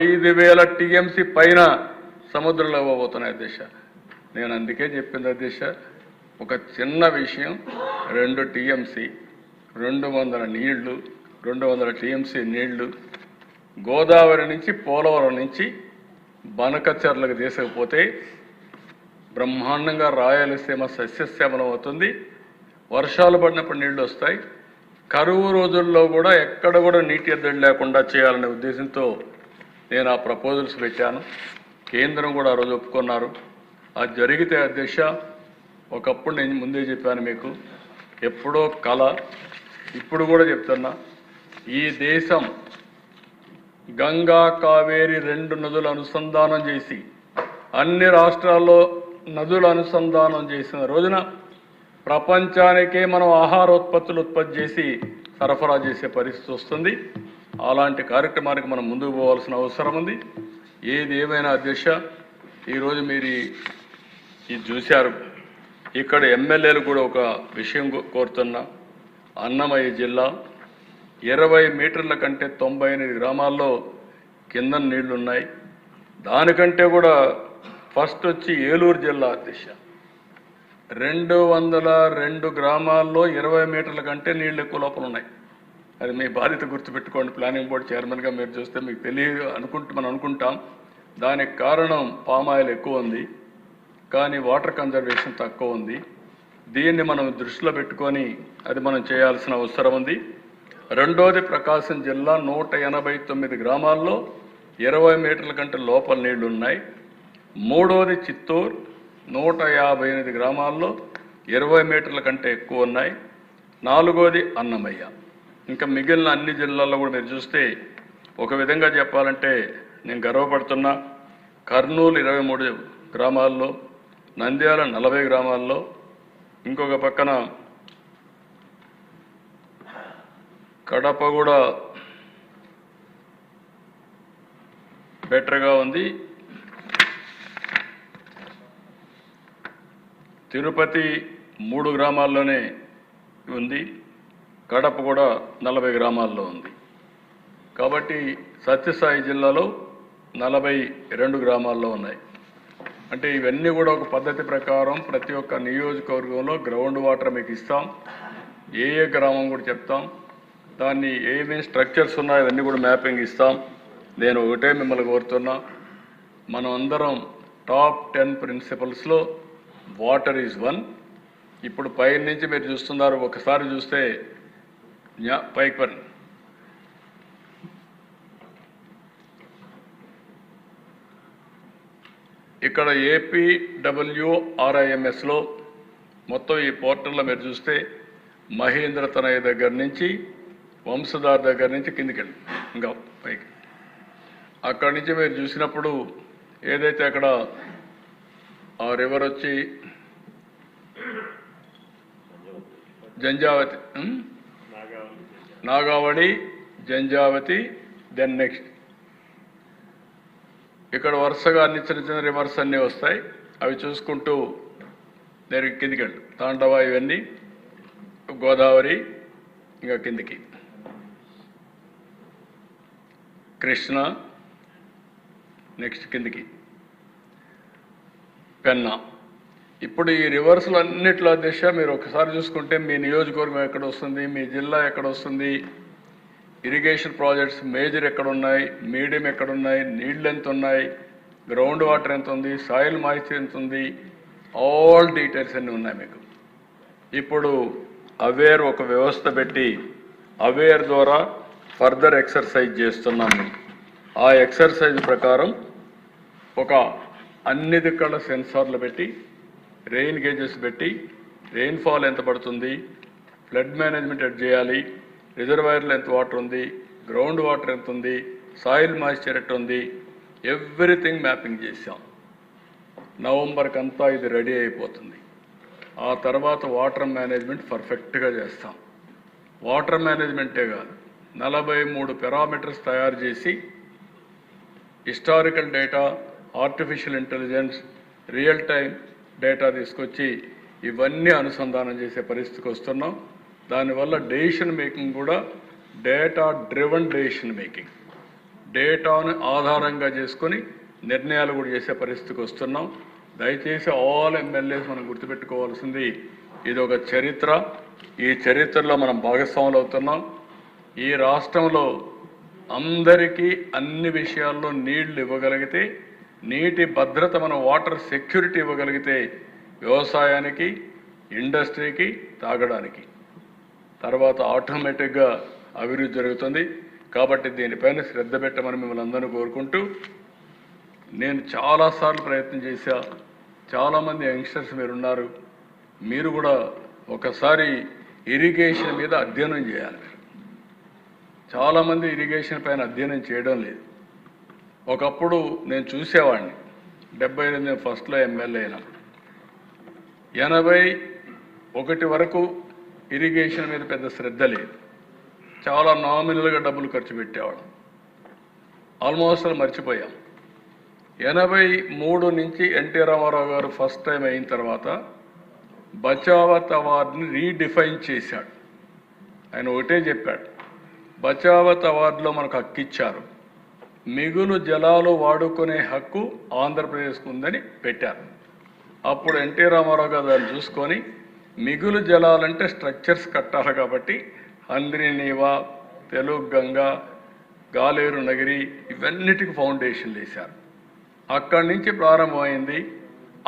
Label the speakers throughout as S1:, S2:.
S1: 5,000 TMC పైన సముద్రంలో పోతున్నాయి అధ్యక్ష. నేను అందుకే చెప్పింది అధ్యక్ష, ఒక చిన్న విషయం 2 టీఎంసీ 200 నీళ్లు 200 టీఎంసీ నీళ్లు గోదావరి నుంచి పోలవరం నుంచి బనకచర్లకు తీసుకుపోతే బ్రహ్మాండంగా రాయలసీమ సస్యశ్యామలం అవుతుంది. వర్షాలు పడినప్పుడు నీళ్లు వస్తాయి. కరువు రోజుల్లో కూడా ఎక్కడ కూడా నీటి ఎద్దడి లేకుండా చేయాలనే ఉద్దేశంతో నేను ఆ ప్రపోజల్స్ పెట్టాను. కేంద్రం కూడా ఆ రోజు ఒప్పుకున్నారు. అది జరిగితే అధ్యక్ష, ఒకప్పుడు నేను ముందే చెప్పాను మీకు, ఎప్పుడో కళ, ఇప్పుడు కూడా చెప్తున్నా, ఈ దేశం గంగా కావేరి 2 నదులు అనుసంధానం చేసి అన్ని రాష్ట్రాల్లో నదుల అనుసంధానం చేసిన రోజున ప్రపంచానికే మనం ఆహారోత్పత్తులు ఉత్పత్తి చేసి సరఫరా చేసే పరిస్థితి వస్తుంది. అలాంటి కార్యక్రమానికి మనం ముందుకు పోవాల్సిన అవసరం ఉంది. ఏది ఏమైనా అధ్యక్ష, ఈరోజు మీరు ఇది చూశారు. ఇక్కడ ఎమ్మెల్యేలు కూడా ఒక విషయం కోరుతున్నా. అన్నమయ్య జిల్లా 20 మీటర్ల కంటే 98 గ్రామాల్లో కింద నీళ్లు ఉన్నాయి. దానికంటే కూడా ఫస్ట్ వచ్చి ఏలూరు జిల్లా అధ్యక్ష, 202 గ్రామాల్లో 20 మీటర్ల కంటే నీళ్ళు ఎక్కువ లోపల ఉన్నాయి. అది మీ బాధ్యత గుర్తుపెట్టుకోండి. ప్లానింగ్ బోర్డు చైర్మన్గా మీరు చూస్తే మీకు తెలియదు మనం అనుకుంటాం. దానికి కారణం పామాయిల్ ఎక్కువ ఉంది, కానీ వాటర్ కన్జర్వేషన్ తక్కువ ఉంది. దీన్ని మనం దృష్టిలో పెట్టుకొని అది మనం చేయాల్సిన అవసరం ఉంది. రెండోది ప్రకాశం జిల్లా 189 గ్రామాల్లో 20 మీటర్ల కంటే లోపల నీళ్లు ఉన్నాయి. మూడోది చిత్తూరు 158 గ్రామాల్లో 20 మీటర్ల కంటే ఎక్కువ ఉన్నాయి. నాలుగోది అన్నమయ్య. ఇంకా మిగిలిన అన్ని జిల్లాల్లో కూడా మీరు చూస్తే ఒక విధంగా చెప్పాలంటే నేను గర్వపడుతున్నా. కర్నూలు 23 గ్రామాల్లో, నంద్యాల 40 గ్రామాల్లో, ఇంకొక పక్కన కడప కూడా బెటర్గా ఉంది. తిరుపతి 3 గ్రామాల్లోనే ఉంది. కడప కూడా 40 గ్రామాల్లో ఉంది. కాబట్టి సత్యసాయి జిల్లాలో 42 గ్రామాల్లో ఉన్నాయి. అంటే ఇవన్నీ కూడా ఒక పద్ధతి ప్రకారం ప్రతి ఒక్క నియోజకవర్గంలో గ్రౌండ్ వాటర్ మీకు ఇస్తాం. ఏ గ్రామం కూడా చెప్తాం. దాన్ని ఏమేమి స్ట్రక్చర్స్ ఉన్నాయో అవన్నీ కూడా మ్యాపింగ్ ఇస్తాం. నేను ఒకటే మిమ్మల్ని కోరుతున్నా, మనం అందరం టాప్ 10 ప్రిన్సిపల్స్లో వాటర్ ఈజ్ 1. ఇప్పుడు పై నుంచి మీరు చూస్తున్నారు. ఒకసారి చూస్తే పైకి పని ఇక్కడ APWRIMSలో మొత్తం ఈ పోర్టల్లో మీరు చూస్తే మహేంద్ర తనయ దగ్గర నుంచి వంశధార్ దగ్గర నుంచి కిందికెళ్ళి ఇంకా పైకి, అక్కడి నుంచి మీరు చూసినప్పుడు ఏదైతే అక్కడ ఆ రివర్ వచ్చి జంజావతి, నాగావళి, జంజావతి, దెన్ నెక్స్ట్ ఇక్కడ వరుసగా అన్ని చిన్న చిన్న రివర్స్ అన్నీ వస్తాయి. అవి చూసుకుంటూ నేను కిందికెళ్ళి తాండవ, ఇవన్నీ గోదావరి, ఇంకా కిందికి కృష్ణ, నెక్స్ట్ కిందికి పెన్నా. ఇప్పుడు ఈ రివర్సల్ అన్నిట్లో దిశ మీరు ఒకసారి చూసుకుంటే మీ నియోజకవర్గం ఎక్కడ వస్తుంది, మీ జిల్లా ఎక్కడ వస్తుంది, ఇరిగేషన్ ప్రాజెక్ట్స్ మేజర్ ఎక్కడ ఉన్నాయి, మీడియం ఎక్కడ ఉన్నాయి, నీళ్ళు ఎంత ఉన్నాయి, గ్రౌండ్ వాటర్ ఎంత ఉంది, సాయిల్ మాయిశ్చర్ ఎంత ఉంది, ఆల్ డీటెయిల్స్ అన్నీ ఉన్నాయి మీకు. ఇప్పుడు అవేర్ ఒక వ్యవస్థ పెట్టి అవేర్ ద్వారా ఫర్దర్ ఎక్సర్సైజ్ చేస్తున్నాము. ఆ ఎక్సర్సైజ్ ప్రకారం ఒక అన్ని దిక్కల సెన్సార్లు పెట్టి, రెయిన్ గేజెస్ పెట్టి, రెయిన్ఫాల్ ఎంత పడుతుంది, ఫ్లడ్ మేనేజ్మెంట్ ఎట్ చేయాలి, రిజర్వాయర్లో ఎంత వాటర్ ఉంది, గ్రౌండ్ వాటర్ ఎంత ఉంది, సాయిల్ మాయిశ్చర్ ఎట్ ఉంది, ఎవ్రీథింగ్ మ్యాపింగ్ చేసాం. నవంబర్కి అంతా ఇది రెడీ అయిపోతుంది. ఆ తర్వాత వాటర్ మేనేజ్మెంట్ పర్ఫెక్ట్గా చేస్తాం. వాటర్ మేనేజ్మెంటే కాదు, 43 పారామీటర్స్ తయారు చేసి historical data, artificial intelligence, real time data తీసుకొచ్చి ఇవన్నీ అనుసంధానం చేసే పరిస్థితికి వస్తున్నాం. దానివల్ల డెసిషన్ మేకింగ్ కూడా డేటా డ్రివన్ డెసిషన్ మేకింగ్, డేటాను ఆధారంగా చేసుకొని నిర్ణయాలు కూడా చేసే పరిస్థితికి వస్తున్నాం. దయచేసి ఆల్ ఎమ్మెల్యేస్ మనం గుర్తుపెట్టుకోవాల్సింది ఇది ఒక చరిత్ర. ఈ చరిత్రలో మనం భాగస్వాములు అవుతున్నాం. ఈ రాష్ట్రంలో అందరికీ అన్ని విషయాల్లో నీళ్లు ఇవ్వగలిగితే, నీటి భద్రత, మన వాటర్ సెక్యూరిటీ ఇవ్వగలిగితే వ్యవసాయానికి, ఇండస్ట్రీకి, తాగడానికి తర్వాత ఆటోమేటిక్గా అభివృద్ధి జరుగుతుంది. కాబట్టి దీనిపైన శ్రద్ధ పెట్టమని మిమ్మల్ని అందరూ కోరుకుంటూ, నేను చాలాసార్లు ప్రయత్నం చేశా. చాలామంది యంగ్స్టర్స్ మీరున్నారు, మీరు కూడా ఒకసారి ఇరిగేషన్ మీద అధ్యయనం చేయాలి. చాలామంది ఇరిగేషన్ పైన అధ్యయనం చేయడం లేదు. ఒకప్పుడు నేను చూసేవాడిని, 78 ఫస్ట్లో ఎమ్మెల్యే అయినా, 81 వరకు ఇరిగేషన్ మీద పెద్ద శ్రద్ధ లేదు. చాలా నామినల్గా డబ్బులు ఖర్చు పెట్టేవాళ్ళం. ఆల్మోస్ట్ మర్చిపోయాం. 83 నుంచి ఎన్టీ రామారావు గారు ఫస్ట్ టైం అయిన తర్వాత బచావత్ అవార్డుని రీడిఫైన్ చేశాడు. ఆయన ఒకటే చెప్పాడు, బచావత్ అవార్డులో మనకు హక్కు ఇచ్చారు, మిగులు జలాలు వాడుకునే హక్కు ఆంధ్రప్రదేశ్కు ఉందని పెట్టారు. అప్పుడు ఎన్టీ రామారావు గారు దాన్ని చూసుకొని, మిగులు జలాలంటే స్ట్రక్చర్స్ కట్టాలి కాబట్టి హంద్రీనీవా, తెలుగు గంగ, గాలేరు నగిరి ఇవన్నిటికి ఫౌండేషన్లు వేశారు. అక్కడి నుంచి ప్రారంభమైంది.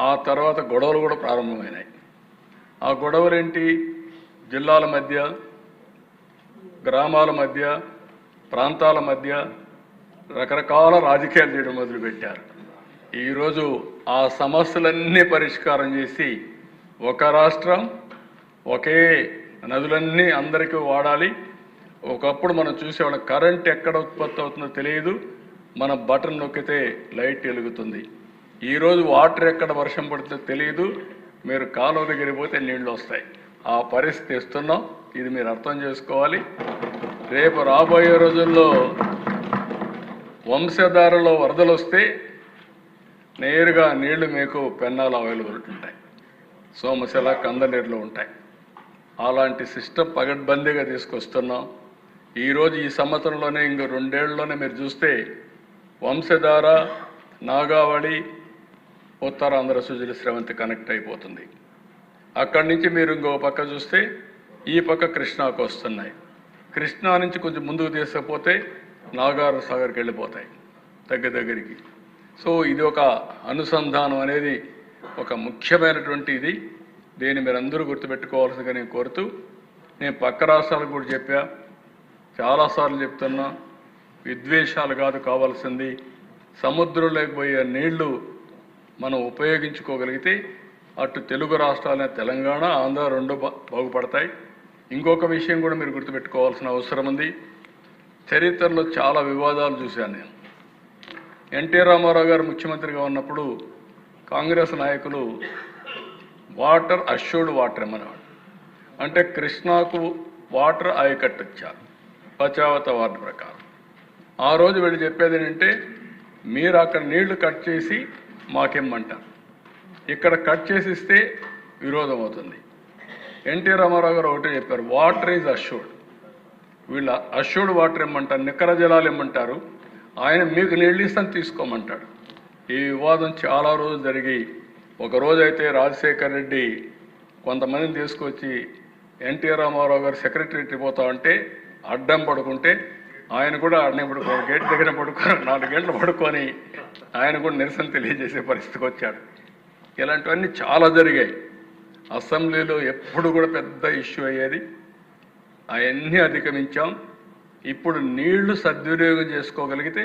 S1: ఆ తర్వాత గొడవలు కూడా ప్రారంభమైనాయి. ఆ గొడవలేంటి? జిల్లాల మధ్య, గ్రామాల మధ్య, ప్రాంతాల మధ్య రకరకాల రాజకీయాలు చేయడం మొదలుపెట్టారు. ఈరోజు ఆ సమస్యలన్నీ పరిష్కారం చేసి, ఒక రాష్ట్రం, ఒకే నదులన్నీ అందరికీ వాడాలి. ఒకప్పుడు మనం చూసేవాళ్ళం, కరెంట్ ఎక్కడ ఉత్పత్తి అవుతుందో తెలియదు, మన బటన్ నొక్కితే లైట్ వెలుగుతుంది. ఈరోజు వాటర్ ఎక్కడ వర్షం పడుతుందో తెలియదు, మీరు కాలువ దగ్గరికి పోతే నీళ్లు వస్తాయి. ఆ పరిస్థితి ఇస్తున్నాం. ఇది మీరు అర్థం చేసుకోవాలి. రేపు రాబోయే రోజుల్లో వంశధారలో వరదలు వస్తే నేరుగా నీళ్లు మీకు పెన్నాలు అవైలబుల్ ఉంటాయి, సోమశిల, కందనీరులో ఉంటాయి. అలాంటి సిస్టమ్ పగడ్బందీగా తీసుకొస్తున్నాం. ఈరోజు ఈ సంవత్సరంలోనే, ఇంక 2 ఏళ్లలోనే మీరు చూస్తే వంశధార, నాగావళి, ఉత్తరాంధ్ర సుజల స్రవంతి కనెక్ట్ అయిపోతుంది. అక్కడి నుంచి మీరు ఇంకో పక్క చూస్తే ఈ పక్క కృష్ణాకు వస్తున్నాయి. కృష్ణా నుంచి కొంచెం ముందుకు తీసుకపోతే నాగార్ సాగర్కి వెళ్ళిపోతాయి దగ్గరికి. సో ఇది ఒక అనుసంధానం అనేది ఒక ముఖ్యమైనటువంటి ఇది. దీన్ని మీరు అందరూ గుర్తుపెట్టుకోవాల్సిందిగా నేను కోరుతూ, నేను పక్క రాష్ట్రాలకు కూడా చెప్పా, చాలాసార్లు చెప్తున్నా, విద్వేషాలు కాదు కావాల్సింది, సముద్రంలోకి పోయే నీళ్లు మనం ఉపయోగించుకోగలిగితే అటు తెలుగు రాష్ట్రాలనే తెలంగాణ, ఆంధ్ర రెండు బాగుపడతాయి. ఇంకొక విషయం కూడా మీరు గుర్తుపెట్టుకోవాల్సిన అవసరం ఉంది. చరిత్రలో చాలా వివాదాలు చూశాను నేను. ఎన్టీ రామారావు గారు ముఖ్యమంత్రిగా ఉన్నప్పుడు కాంగ్రెస్ నాయకులు వాటర్ అష్యూర్డ్ వాటర్ ఇమ్మనేవాడు. అంటే కృష్ణాకు వాటర్ ఆయకట్టు ఇచ్చారు బచావత్ అవార్డు ప్రకారం. ఆ రోజు వీళ్ళు చెప్పేది ఏంటంటే, మీరు అక్కడ నీళ్లు కట్ చేసి మాకేమ్మంటారు, ఇక్కడ కట్ చేసి ఇస్తే విరోధం అవుతుంది. ఎన్టీ రామారావు గారు ఒకటే చెప్పారు, వాటర్ ఈజ్ అష్యూర్డ్. వీళ్ళు అష్యూర్డ్ వాటర్ ఇమ్మంటారు, నిక్కర జలాలు ఇమ్మంటారు, ఆయన మీకు నీళ్ళు ఇస్తాను తీసుకోమంటాడు. ఈ వివాదం చాలా రోజులు జరిగి, ఒకరోజు అయితే రాజశేఖర్ రెడ్డి కొంతమందిని తీసుకొచ్చి ఎన్టీ రామారావు గారు సెక్రటరీకి పోతా ఉంటే అడ్డం పడుకుంటే ఆయన కూడా అడ్డం పడుకోని గేట్ దగ్గర పడుకొని 4 గంటలు పడుకొని ఆయన కూడా నిరసన తెలియజేసే పరిస్థితికి వచ్చాడు. ఇలాంటివన్నీ చాలా జరిగాయి. అసెంబ్లీలో ఎప్పుడు కూడా పెద్ద ఇష్యూ అయ్యేది. అవన్నీ అధిగమించాం. ఇప్పుడు నీళ్లు సద్వినియోగం చేసుకోగలిగితే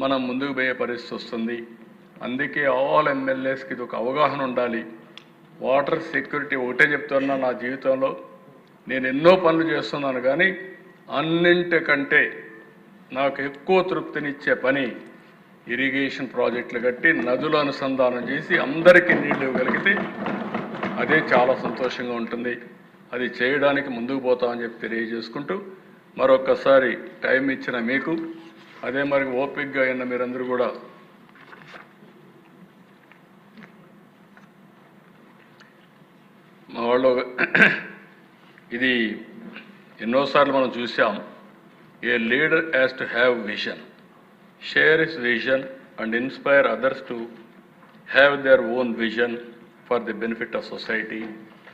S1: మనం ముందుకు పోయే పరిస్థితి వస్తుంది. అందుకే ఆల్ ఎమ్మెల్యేస్కి ఇది ఒక అవగాహన ఉండాలి. వాటర్ సెక్యూరిటీ ఒకటే చెప్తున్నా, నా జీవితంలో నేను ఎన్నో పనులు చేస్తున్నాను, కానీ అన్నింటికంటే నాకు ఎక్కువ తృప్తినిచ్చే పని ఇరిగేషన్ ప్రాజెక్టులు కట్టి నదుల అనుసంధానం చేసి అందరికీ నీళ్లు ఇవ్వగలిగితే అదే చాలా సంతోషంగా ఉంటుంది. అది చేయడానికి ముందుకు పోతామని చెప్పి తెలియజేసుకుంటూ, మరొక్కసారి టైం ఇచ్చిన మీకు, అదే మరి ఓపికగా అయిన మీరందరూ కూడా మా వాళ్ళు ఇది ఎన్నోసార్లు మనం చూసాం. A leader has to have vision. share his vision and inspire others to have their own vision for the benefit of society.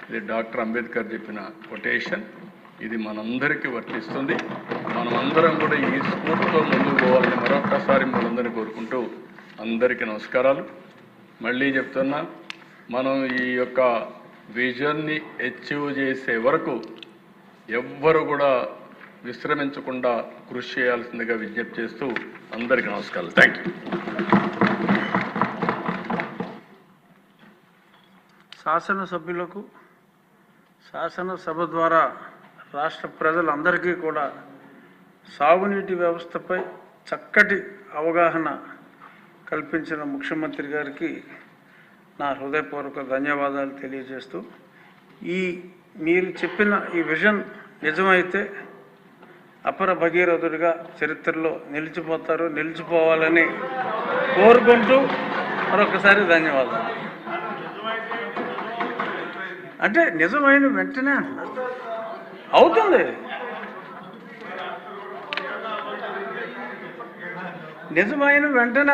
S1: ఇది డాక్టర్ అంబేద్కర్ చెప్పిన కొటేషన్. ఇది మనందరికీ వర్తిస్తుంది. మనమందరం కూడా ఈ స్ఫూర్తితో ముందుకు పోవాలని మరొకసారి మనందరినీ కోరుకుంటూ అందరికీ నమస్కారాలు. మళ్ళీ చెప్తున్నా, మనం ఈ యొక్క విజన్ని అచీవ్ చేసే వరకు ఎవ్వరు కూడా విశ్రమించకుండా కృషి చేయాల్సిందిగా విజ్ఞప్తి చేస్తూ అందరికీ నమస్కారాలు. Thank you.
S2: శాసనసభ్యులకు శాసనసభ ద్వారా రాష్ట్ర ప్రజలందరికీ కూడా సాగునీటి వ్యవస్థపై చక్కటి అవగాహన కల్పించిన ముఖ్యమంత్రి గారికి నా హృదయపూర్వక ధన్యవాదాలు తెలియజేస్తూ, మీరు చెప్పిన ఈ విజన్ నిజమైతే అపర భగీరథుడిగా చరిత్రలో నిలిచిపోవాలని కోరుకుంటూ మరొకసారి ధన్యవాదాలు. అంటే నిజమైన వెంటనే అంటున్నారు, అవుతుంది. నిజమైన వెంటనే